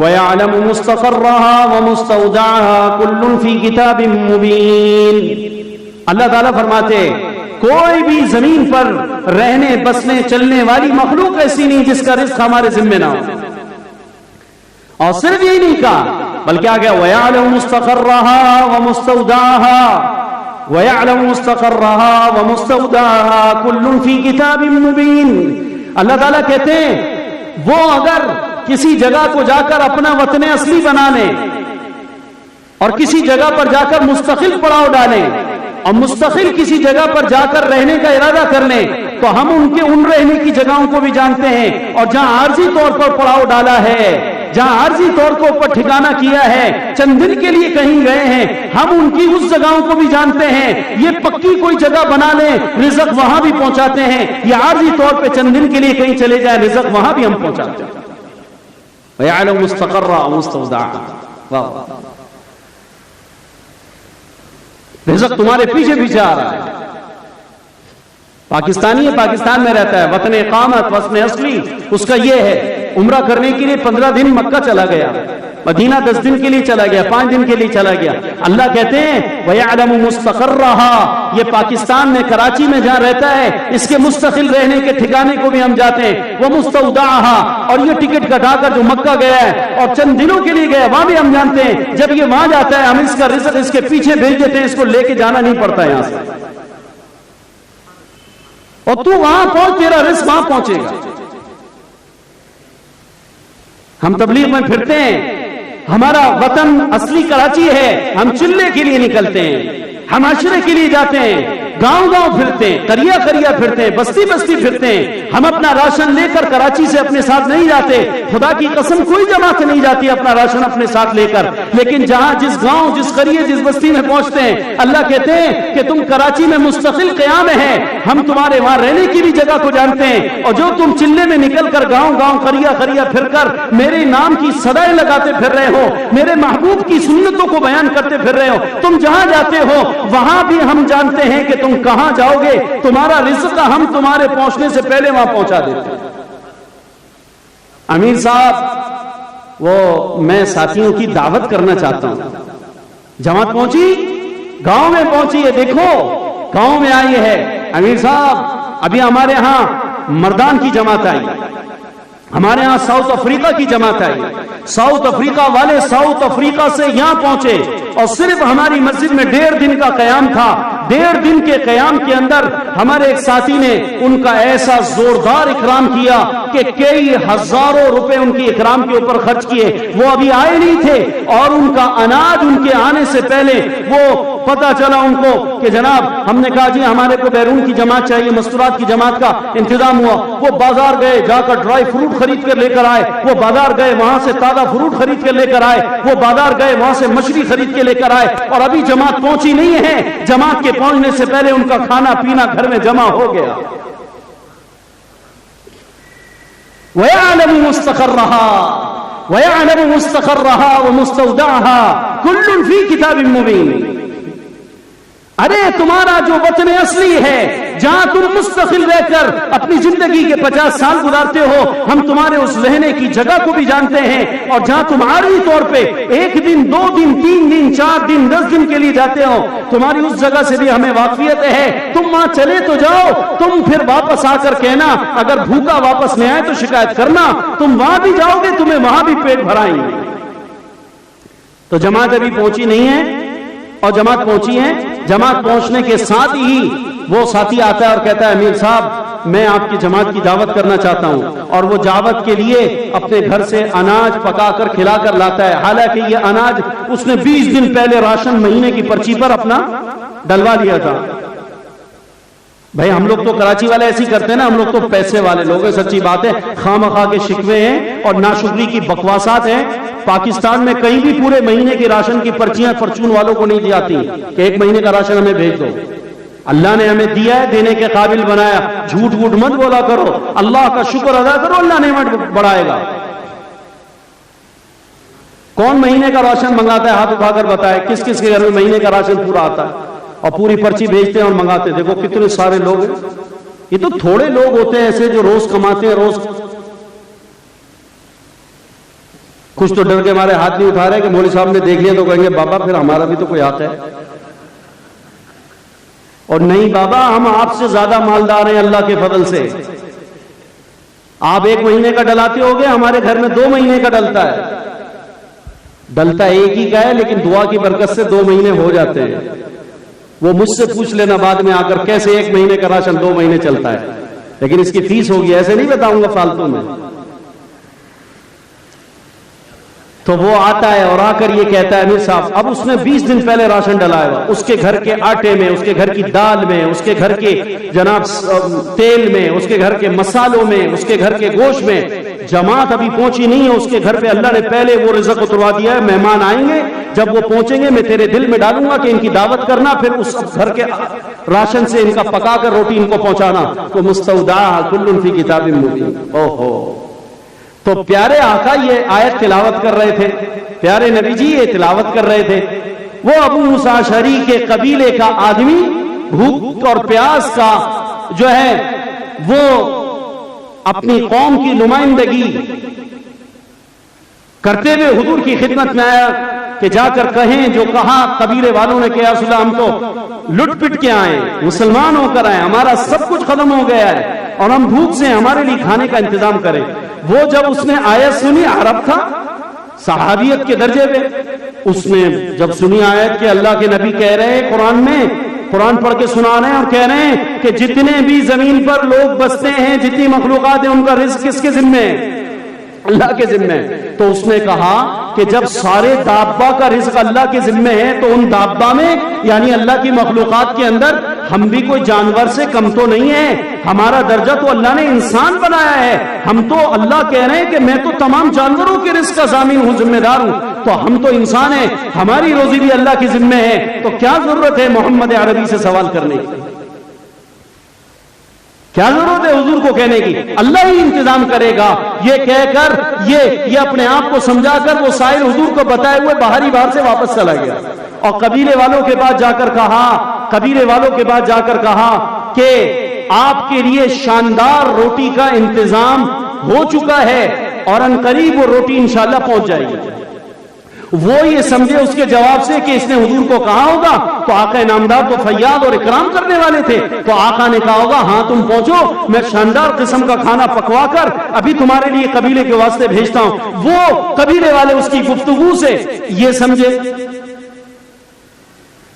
ویعلم مستقرها ومستودعها کل فی کتاب مبین۔ اللہ تعالیٰ فرماتے کوئی بھی زمین پر رہنے بسنے چلنے والی مخلوق ایسی نہیں جس کا رزق ہمارے ذمہ نہ ہو۔ اور صرف یہی نہیں کہا، بلکہ آگے وَيَعْلَمُ مُسْتَقَرَّهَا وَمُسْتَوْدَعَهَا وَيَعْلَمُ مُسْتَقَرَّهَا وَمُسْتَوْدَعَهَا كُلٌّ فِي كِتَابٍ مُبِينٍ۔ اللہ تعالیٰ کہتے ہیں وہ اگر کسی جگہ کو جا کر اپنا وطن اصلی بنا لیں اور کسی جگہ پر جا کر مستقل پڑاؤ ڈالیں، اور مستقل کسی جگہ پر جا کر رہنے کا ارادہ کر لیں تو ہم ان کے ان رہنے کی جگہوں کو بھی جانتے ہیں، اور جہاں عارضی طور پر پڑاؤ ڈالا ہے، جہاں عارضی طور کو اوپر ٹھکانہ کیا ہے، چند دن کے لیے کہیں گئے ہیں، ہم ان کی اس جگہوں کو بھی جانتے ہیں۔ یہ پکی کوئی جگہ بنا لیں، رزق وہاں بھی پہنچاتے ہیں، یہ عارضی طور پہ چند دن کے لیے کہیں چلے جائیں، رزق وہاں بھی ہم پہنچاتے ہیں۔ وَيَعْلَمُ مُسْتَقَرَّهَا وَمُسْتَوْدَعَهَا، رزق تمہارے پیچھے پیچھے آ رہا ہے۔ پاکستانی ہے، پاکستان میں رہتا ہے، وطن اقامت وطن اصلی اس کا یہ ہے، عمرہ کرنے کے لیے 15 دن مکہ چلا گیا، مدینہ 10 دن کے لیے چلا گیا، 5 دن کے لیے چلا گیا۔ اللہ کہتے ہیں وَيَعْلَمُ مُسْتَقَرَّهَا، یہ پاکستان میں کراچی میں جہاں رہتا ہے اس کے مستقل رہنے کے ٹھکانے کو بھی ہم جاتے ہیں۔ وَمُسْتَوْدَعَهَا، اور یہ ٹکٹ کٹا کر جو مکہ گیا ہے اور چند دنوں کے لیے گیا وہاں بھی ہم جانتے ہیں، جب یہ وہاں جاتا ہے ہم اس کا رزق اس کے پیچھے بھیج دیتے ہیں، اس کو لے کے جانا نہیں پڑتا یہاں سے، اور تو وہاں پہنچ، تیرا رزق وہاں پہنچے گا۔ ہم تبلیغ میں پھرتے ہیں، ہمارا وطن اصلی کراچی ہے، ہم چلے کے لیے نکلتے ہیں، ہم عشرے کے لیے جاتے ہیں، گاؤں گاؤں پھرتے ہیں، قریہ قریہ پھرتے ہیں، بستی بستی پھرتے ہیں۔ ہم اپنا راشن لے کر کراچی سے اپنے ساتھ نہیں جاتے، خدا کی قسم کوئی جماعت نہیں جاتی اپنا راشن اپنے ساتھ لے کر، لیکن جہاں جس گاؤں جس قریے جس بستی میں پہنچتے ہیں اللہ کہتے ہیں کہ تم کراچی میں مستقل قیام ہے، ہم تمہارے وہاں رہنے کی بھی جگہ کو جانتے ہیں، اور جو تم چلے میں نکل کر گاؤں گاؤں قریہ قریہ پھر کر میرے نام کی صدائیں لگاتے پھر رہے ہو، میرے محبوب کی سنتوں کو بیان کرتے پھر رہے ہو، تم جہاں جاتے ہو وہاں بھی ہم جانتے ہیں کہ تم کہاں جاؤ گے، تمہارا رزق ہم تمہارے پہنچنے سے پہلے وہاں پہنچا دیتے ہیں۔ امیر صاحب، وہ میں ساتھیوں کی دعوت کرنا چاہتا ہوں، جماعت پہنچی، گاؤں میں پہنچی ہے، دیکھو گاؤں میں آئی ہے۔ امیر صاحب، ابھی ہمارے ہاں مردان کی جماعت آئی، ہمارے ہاں ساؤتھ افریقہ کی جماعت آئی، ساؤتھ افریقہ والے ساؤتھ افریقہ سے یہاں پہنچے، اور صرف ہماری مسجد میں 1.5 دن کا قیام تھا۔ 1.5 دن کے قیام کے اندر ہمارے ایک ساتھی نے ان کا ایسا زوردار اکرام کیا کہ کئی ہزاروں روپے ان کی اکرام کے اوپر خرچ کیے۔ وہ ابھی آئے نہیں تھے، اور ان کا اناج ان کے آنے سے پہلے وہ پتا چلا ان کو کہ جناب ہم نے کہا جی ہمارے کو بیرون کی جماعت چاہیے، مستورات کی جماعت کا انتظام ہوا۔ وہ بازار گئے، جا کر ڈرائی فروٹ خرید کر لے کر آئے، وہ بازار گئے وہاں سے تازہ فروٹ خرید کر لے کر آئے، وہ بازار گئے وہاں سے مچھلی خرید کے لے کر آئے، اور ابھی جماعت پہنچی نہیں ہے، جماعت کے پہنچنے سے پہلے ان کا کھانا پینا گھر میں جمع ہو گیا۔ وَيَعْلَمُ مُسْتَقَرَّهَا وَيَعْلَمُ مُسْتَقَرَّهَا وَمُسْتَوْدَعَهَا كُلٌّ فِي كِتَابٍ مُبِينٍ۔ ارے تمہارا جو وطن اصلی ہے، جہاں تم مستقل رہ کر اپنی زندگی کے 50 سال گزارتے ہو، ہم تمہارے اس رہنے کی جگہ کو بھی جانتے ہیں، اور جہاں تم عارضی طور پہ 1 دن 2 دن 3 دن 4 دن 10 دن کے لیے جاتے ہو، تمہاری اس جگہ سے بھی ہمیں واقفیت ہے۔ تم وہاں چلے تو جاؤ، تم پھر واپس آ کر کہنا، اگر بھوکا واپس نہیں آئے تو شکایت کرنا، تم وہاں بھی جاؤ گے تمہیں وہاں بھی پیٹ بھرائیں گے۔ تو جماعت ابھی پہنچی نہیں ہے، اور جماعت پہنچی ہے، جماعت پہنچنے کے ساتھ ہی وہ ساتھی آتا ہے اور کہتا ہے امیر صاحب میں آپ کی جماعت کی دعوت کرنا چاہتا ہوں، اور وہ دعوت کے لیے اپنے گھر سے اناج پکا کر کھلا کر لاتا ہے، حالانکہ یہ اناج اس نے 20 دن پہلے راشن مہینے کی پرچی پر اپنا ڈلوا لیا تھا۔ بھائی ہم لوگ تو کراچی والے ایسی کرتے ہیں نا، ہم لوگ تو پیسے والے لوگ ہیں، سچی بات ہے، خواہ مخواہ کے شکوے ہیں اور ناشکری کی بکواسات ہیں۔ پاکستان میں کہیں بھی پورے مہینے کی راشن کی پرچیاں پرچون والوں کو نہیں دی جاتی کہ 1 مہینے کا راشن ہمیں بھیج دو۔ اللہ نے ہمیں دیا ہے، دینے کے قابل بنایا، جھوٹ ووٹ مت بولا کرو، اللہ کا شکر ادا کرو، اللہ نعمت بڑھائے گا۔ کون مہینے کا راشن منگاتا ہے؟ ہاتھ اٹھا کر بتائے کس کس کے گھر میں مہینے کا راشن پورا آتا ہے اور پوری پرچی بھیجتے ہیں اور منگاتے ہیں؟ دیکھو کتنے سارے لوگ ہیں، یہ تو تھوڑے لوگ ہوتے ہیں ایسے جو روز کماتے ہیں، روز کچھ تو ڈر کے ہمارے ہاتھ نہیں اٹھا رہے کہ مولوی صاحب نے دیکھ لیا تو کہیں گے بابا پھر ہمارا بھی تو کوئی حق ہے، اور نہیں بابا ہم آپ سے زیادہ مالدار ہیں اللہ کے فضل سے۔ آپ 1 مہینے کا ڈلاتے ہوگے، ہمارے گھر میں 2 مہینے کا ڈلتا ہے، ڈلتا ایک ہی کا ہے لیکن دعا کی برکت سے 2 مہینے ہو جاتے ہیں۔ وہ مجھ سے پوچھ لینا بعد میں آ کر کیسے 1 مہینے کا راشن 2 مہینے چلتا ہے، لیکن اس کی فیس ہوگی، ایسے نہیں بتاؤں گا فالتو میں۔ تو وہ آتا ہے اور آ کر یہ کہتا ہے امیر صاحب اب اس نے 20 دن پہلے راشن ڈلایا ہوا، اس کے گھر کے آٹے میں، اس کے گھر کی دال میں، اس کے گھر کے جناب تیل میں، اس کے گھر کے مسالوں میں، اس کے گھر کے گوشت میں، جماعت ابھی پہنچی نہیں ہے اس کے گھر پہ، اللہ نے پہلے وہ رزق اتروا دیا ہے، مہمان آئیں گے، جب وہ پہنچیں گے میں تیرے دل میں ڈالوں گا کہ ان کی دعوت کرنا، پھر اس گھر کے راشن سے ان کا پکا کر روٹی ان کو پہنچانا۔ تو مستودع کل فی کتاب مبین۔ اوہو، تو پیارے آقا یہ آیت تلاوت کر رہے تھے، پیارے نبی جی یہ تلاوت کر رہے تھے، وہ ابو موسیٰ اشعری کے قبیلے کا آدمی بھوک اور پیاس کا جو ہے وہ اپنی قوم کی نمائندگی کرتے ہوئے حضور کی خدمت میں آیا کہ جا کر کہیں جو کہا قبیلے والوں نے کہ یا رسول اللہ ہم تو لٹ پٹ کے آئے، مسلمان ہو کر آئے، ہمارا سب کچھ ختم ہو گیا ہے اور ہم بھوک سے، ہمارے لیے کھانے کا انتظام کریں۔ وہ جب اس نے آیت سنی، عرب تھا صحابیت کے درجے پہ، اس نے جب سنی آیت کہ اللہ کے نبی کہہ رہے ہیں قرآن میں، قرآن پڑھ کے سنا رہے ہیں اور کہہ رہے ہیں کہ جتنے بھی زمین پر لوگ بستے ہیں، جتنی مخلوقات ہیں، ان کا رزق کس کے ذمہ ہے؟ اللہ کے ذمہ ہے۔ تو اس نے کہا کہ جب سارے دابہ کا رزق اللہ کے ذمہ ہے تو ان دابہ میں یعنی اللہ کی مخلوقات کے اندر ہم بھی کوئی جانور سے کم تو نہیں ہے، ہمارا درجہ تو اللہ نے انسان بنایا ہے، ہم تو اللہ کہہ رہے ہیں کہ میں تو تمام جانوروں کے رزق کا ضامن ہوں، ذمہ دار ہوں، تو ہم تو انسان ہیں، ہماری روزی بھی اللہ کے ذمہ ہے، تو کیا ضرورت ہے محمد عربی سے سوال کرنے کی؟ کیا ضرورت ہے حضور کو کہنے کی؟ اللہ ہی انتظام کرے گا۔ یہ کہہ کر یہ اپنے آپ کو سمجھا کر وہ سائل حضور کو بتائے ہوئے باہر سے واپس چلا گیا اور قبیلے والوں کے پاس جا کر کہا کہ آپ کے لیے شاندار روٹی کا انتظام ہو چکا ہے اور ان قریب وہ روٹی انشاءاللہ پہنچ جائے گی۔ وہ یہ سمجھے اس کے جواب سے کہ اس نے حضور کو کہا ہوگا، تو آقا انعامدار تو فیاض اور اکرام کرنے والے تھے، تو آقا نے کہا ہوگا ہاں تم پہنچو، میں شاندار قسم کا کھانا پکوا کر ابھی تمہارے لیے قبیلے کے واسطے بھیجتا ہوں۔ وہ قبیلے والے اس کی گفتگو سے یہ سمجھے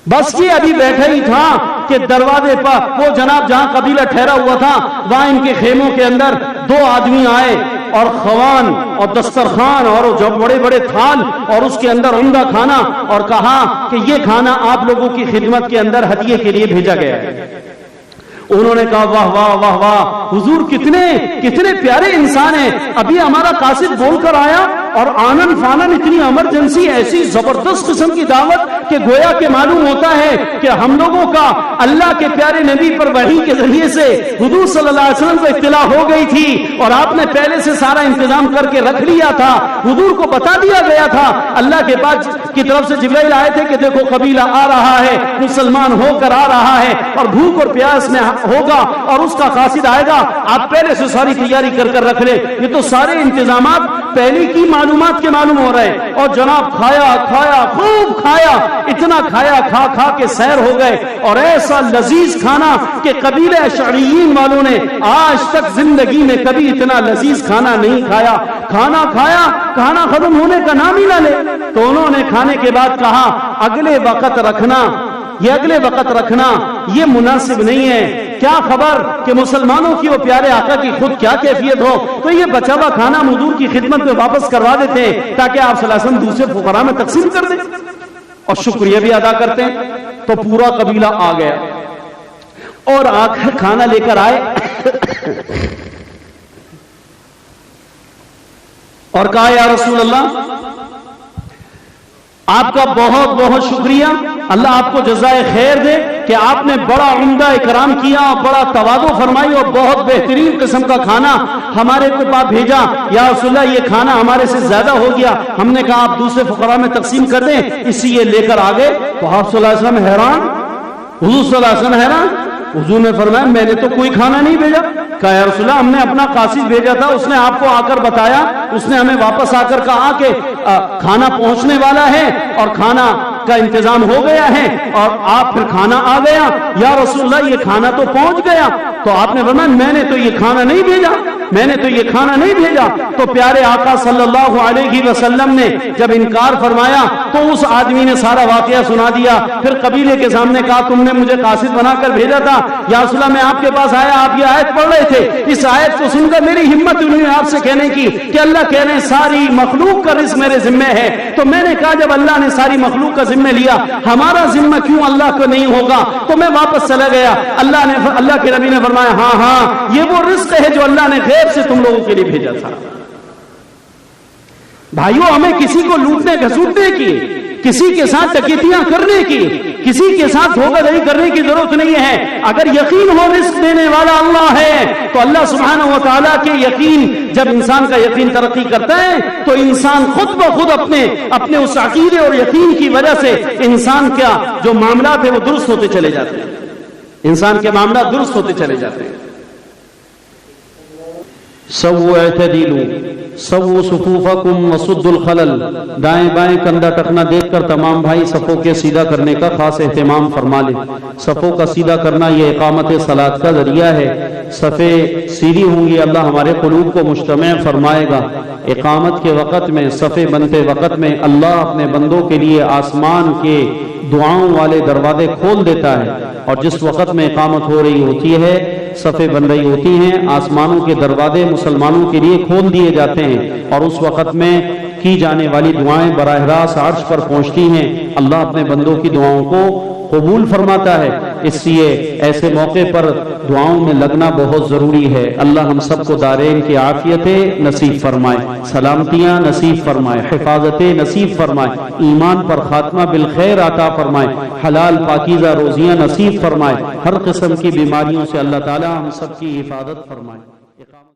بس یہ ابھی بیٹھا ہی تھا کہ دروازے پر وہ جناب جہاں قبیلہ ٹھہرا ہوا تھا وہاں ان کے خیموں کے اندر دو آدمی آئے اور خوان اور دسترخوان اور جو بڑے بڑے تھال اور اس کے اندر عمدہ کھانا، اور کہا کہ یہ کھانا آپ لوگوں کی خدمت کے اندر ہدیے کے لیے بھیجا گیا ہے۔ انہوں نے کہا واہ واہ واہ واہ حضور کتنے پیارے انسان ہیں، ابھی ہمارا قاصد بول کر آیا اور آنن فانن اتنی ایمرجنسی، ایسی زبردست قسم کی دعوت کہ گویا کہ معلوم ہوتا ہے کہ ہم لوگوں کا اللہ کے پیارے نبی پر وحی کے ذریعے سے حضور صلی اللہ علیہ وسلم کو اطلاع ہو گئی تھی اور آپ نے پہلے سے سارا انتظام کر کے رکھ لیا تھا، حضور کو بتا دیا گیا تھا، اللہ کے پاس کی طرف سے جبرائیل آئے تھے کہ دیکھو قبیلہ آ رہا ہے، مسلمان ہو کر آ رہا ہے اور بھوک اور پیاس میں ہوگا اور اس کا قاصد آئے گا، آپ پہلے سے ساری تیاری کر رکھ لیں۔ یہ تو سارے انتظامات پہلے کی معلومات کے معلوم ہو رہے ہیں، اور جناب کھایا خوب کھایا، اتنا کھایا کھا کے سیر ہو گئے، اور ایسا لذیذ کھانا کہ قبیلہ اشعریین والوں نے آج تک زندگی میں کبھی اتنا لذیذ کھانا نہیں کھایا۔ کھانا ختم ہونے کا نام ہی نہ لے، تو انہوں نے کھانے کے بعد کہا اگلے وقت رکھنا یہ مناسب نہیں ہے، کیا خبر کہ مسلمانوں کی وہ پیارے آقا کی خود کیا کیفیت ہو، تو یہ بچا ہوا کھانا حضور کی خدمت میں واپس کروا دیتے ہیں تاکہ آپ صلی اللہ علیہ وسلم دوسرے فقراء میں تقسیم کر دیں اور شکریہ بھی ادا کرتے ہیں۔ تو پورا قبیلہ آ گیا اور آ کر کھانا لے کر آئے اور کہا یا رسول اللہ آپ کا بہت بہت شکریہ، اللہ آپ کو جزائے خیر دے کہ آپ نے بڑا عمدہ اکرام کیا اور بڑا تواضع فرمائی اور بہت بہترین قسم کا کھانا ہمارے کے پاس بھیجا۔ یا رسول اللہ یہ کھانا ہمارے سے زیادہ ہو گیا، ہم نے کہا آپ دوسرے فقراء میں تقسیم کر دیں، اسی یہ لے کر آگے۔ تو آپ صلی اللہ علیہ وسلم حیران، حضور صلی اللہ علیہ وسلم حیران، حضور نے فرمایا میں نے تو کوئی کھانا نہیں بھیجا۔ کہا یا رسول اللہ ہم نے اپنا قاصد بھیجا تھا، اس نے آپ کو آ کر بتایا، اس نے ہمیں واپس آ کر کہا کہ کھانا پہنچنے والا ہے اور کھانا کا انتظام ہو گیا ہے، اور آپ پھر کھانا آ گیا۔ یا رسول اللہ یہ کھانا تو پہنچ گیا، تو آپ نے فرمایا میں نے تو یہ کھانا نہیں بھیجا، میں نے تو یہ کھانا نہیں بھیجا۔ تو پیارے آقا صلی اللہ علیہ وسلم نے جب انکار فرمایا تو اس آدمی نے سارا واقعہ سنا دیا۔ پھر قبیلے کے سامنے کہا تم نے مجھے قاصد بنا کر بھیجا تھا، یا رسول اللہ میں آپ کے پاس آیا، آپ یہ آیت پڑھ رہے تھے، اس آیت کو سن کر میری ہمت ہوئی آپ سے کہنے کی کہ اللہ کہہ رہے ہیں ساری مخلوق کا رزق میرے ذمہ ہے۔ تو میں نے کہا جب اللہ نے ساری مخلوق کا ذمہ لیا، ہمارا ذمہ کیوں اللہ کو نہیں ہوگا؟ تو میں واپس چلا گیا۔ اللہ کے نبی نے فرمایا ہاں ہاں یہ وہ رزق ہے جو اللہ نے غیب سے تم لوگوں کے لیے بھیجا تھا۔ بھائیوں، ہمیں کسی کو لوٹنے گھسوٹنے کی، کسی کے ساتھ ڈکیتیاں کرنے کی، کسی کے ساتھ دھوکہ دہی کرنے کی ضرورت نہیں ہے۔ اگر یقین ہو رزق دینے والا اللہ ہے تو اللہ سبحانہ و تعالیٰ کے یقین، جب انسان کا یقین ترقی کرتا ہے تو انسان خود بخود اپنے اس عقیدے اور یقین کی وجہ سے انسان کا جو معاملات ہیں وہ درست ہوتے چلے جاتے ہیں، انسان کے معاملات درست ہوتے چلے جاتے ہیں۔ سووا اعتدلوا سووا صفوفکم وسدوا الخلل، دائیں بائیں کندھا ٹکنا دیکھ کر تمام بھائی صفوں کے سیدھا کرنے کا خاص اہتمام فرما لیں۔ صفوں کا سیدھا کرنا یہ اقامت صلاۃ کا ذریعہ ہے۔ صفیں سیدھی ہوں گی، اللہ ہمارے قلوب کو مجتمع فرمائے گا۔ اقامت کے وقت میں، صفیں بنتے وقت میں اللہ اپنے بندوں کے لیے آسمان کے دعاؤں والے دروازے کھول دیتا ہے، اور جس وقت میں اقامت ہو رہی ہوتی ہے، صفیں بن رہی ہوتی ہیں، آسمانوں کے دروازے مسلمانوں کے لیے کھول دیے جاتے ہیں، اور اس وقت میں کی جانے والی دعائیں براہ راست عرش پر پہنچتی ہیں۔ اللہ اپنے بندوں کی دعاؤں کو قبول فرماتا ہے، اس لیے ایسے موقع پر دعاؤں میں لگنا بہت ضروری ہے۔ اللہ ہم سب کو دارین کی عافیتیں نصیب فرمائے، سلامتیاں نصیب فرمائے، حفاظتیں نصیب فرمائے، ایمان پر خاتمہ بالخیر عطا فرمائے، حلال پاکیزہ روزیاں نصیب فرمائے، ہر قسم کی بیماریوں سے اللہ تعالی ہم سب کی حفاظت فرمائے۔